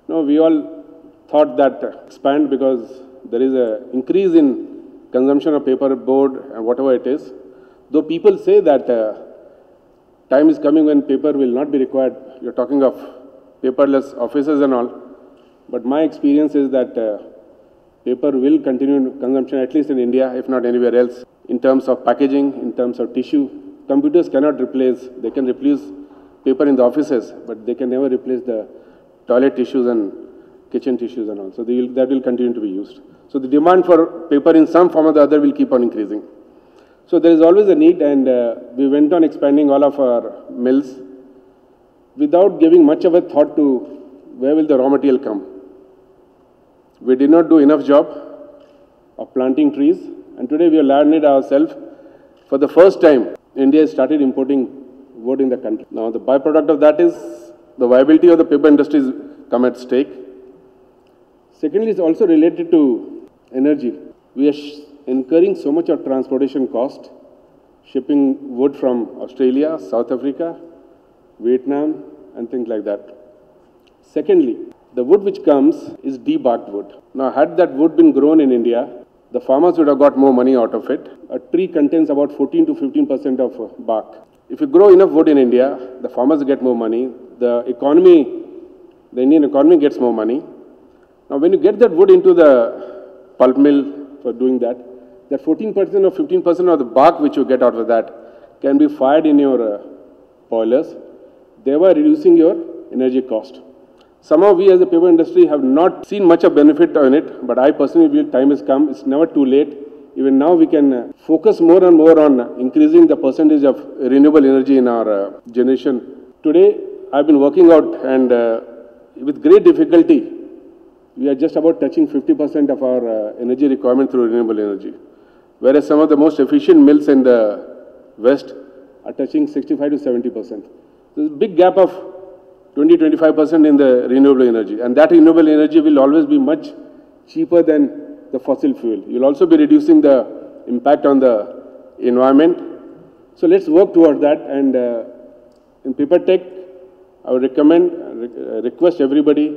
No, we all thought that expand because there is an increase in consumption of paper board and whatever it is. Though people say that time is coming when paper will not be required. You're talking of paperless offices and all. But my experience is that paper will continue consumption, at least in India, if not anywhere else, in terms of packaging, in terms of tissue. Computers cannot replace, they can replace paper in the offices, but they can never replace the toilet tissues and kitchen tissues and all. So that will continue to be used. So the demand for paper in some form or the other will keep on increasing. So there is always a need, and we went on expanding all of our mills without giving much of a thought to where will the raw material come. We did not do enough job of planting trees, and today we have learned it ourselves. For the first time, India has started importing wood in the country. Now the byproduct of that is the viability of the paper industry is come at stake. Secondly, it's also related to energy. We are incurring so much of transportation cost, shipping wood from Australia, South Africa, Vietnam, and things like that. Secondly, the wood which comes is debarked wood. Now, had that wood been grown in India, the farmers would have got more money out of it. A tree contains about 14 to 15% of bark. If you grow enough wood in India, the farmers get more money. The Indian economy gets more money. Now, when you get that wood into the pulp mill for doing that 14% or 15% of the bark which you get out of that can be fired in your boilers, thereby reducing your energy cost. Somehow we as a paper industry have not seen much of benefit on it, but I personally believe time has come. It's never too late. Even now we can focus more and more on increasing the percentage of renewable energy in our generation. Today, I've been working out, and with great difficulty, we are just about touching 50% of our energy requirement through renewable energy. Whereas some of the most efficient mills in the West are touching 65 to 70%. There's a big gap of 20-25% in the renewable energy. And that renewable energy will always be much cheaper than the fossil fuel. You'll also be reducing the impact on the environment. So let's work toward that. And in Paper Tech, I would request everybody,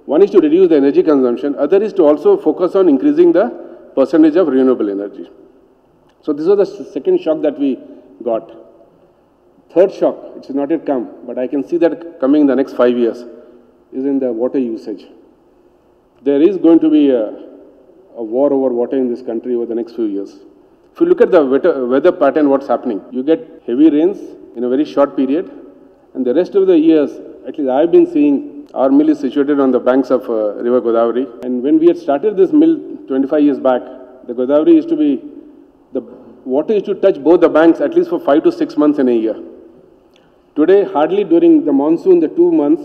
one is to reduce the energy consumption, other is to also focus on increasing the percentage of renewable energy. So this was the second shock that we got. Third shock, it's not yet come, but I can see that coming in the next 5 years, is in the water usage. There is going to be a war over water in this country over the next few years. If you look at the weather pattern, what's happening, you get heavy rains in a very short period, and the rest of the years, at least I've been seeing, our mill is situated on the banks of River Godavari. And when we had started this mill 25 years back, the Godavari used to be, the water used to touch both the banks at least for 5 to 6 months in a year. Today, hardly during the monsoon, the 2 months,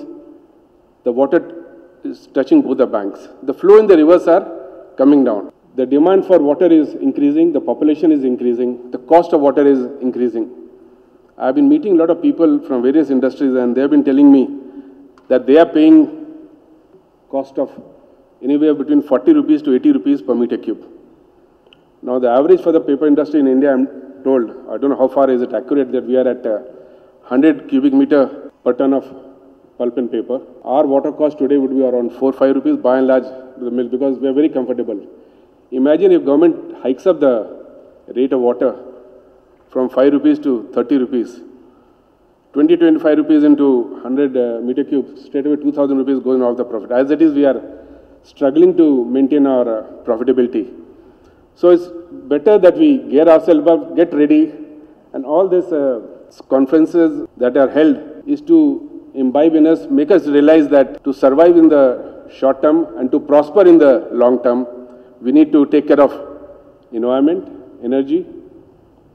the water is touching both the banks. The flow in the rivers are coming down. The demand for water is increasing, the population is increasing, the cost of water is increasing. I've been meeting a lot of people from various industries, and they've been telling me that they are paying cost of anywhere between 40 rupees to 80 rupees per meter cube. Now, the average for the paper industry in India, I'm told, I don't know how far is it accurate, that we are at 100 cubic meter per ton of pulp and paper. Our water cost today would be around 4-5 rupees by and large the mill, because we are very comfortable. Imagine if government hikes up the rate of water from 5 rupees to 30 rupees. 20-25 rupees into 100 meter cube, straight away 2,000 rupees going off the profit. As it is, we are struggling to maintain our profitability. So it's better that we gear ourselves up, get ready, and all these conferences that are held is to imbibe in us, make us realize that to survive in the short term and to prosper in the long term, we need to take care of environment, energy,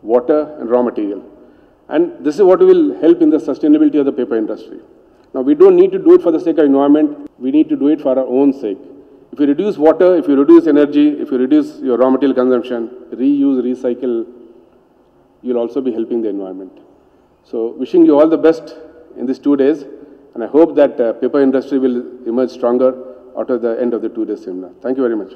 water, and raw material. And this is what will help in the sustainability of the paper industry. Now, we don't need to do it for the sake of environment. We need to do it for our own sake. If you reduce water, if you reduce energy, if you reduce your raw material consumption, reuse, recycle, you'll also be helping the environment. So, wishing you all the best in these 2 days, and I hope that paper industry will emerge stronger out of the end of the 2 days seminar. Thank you very much.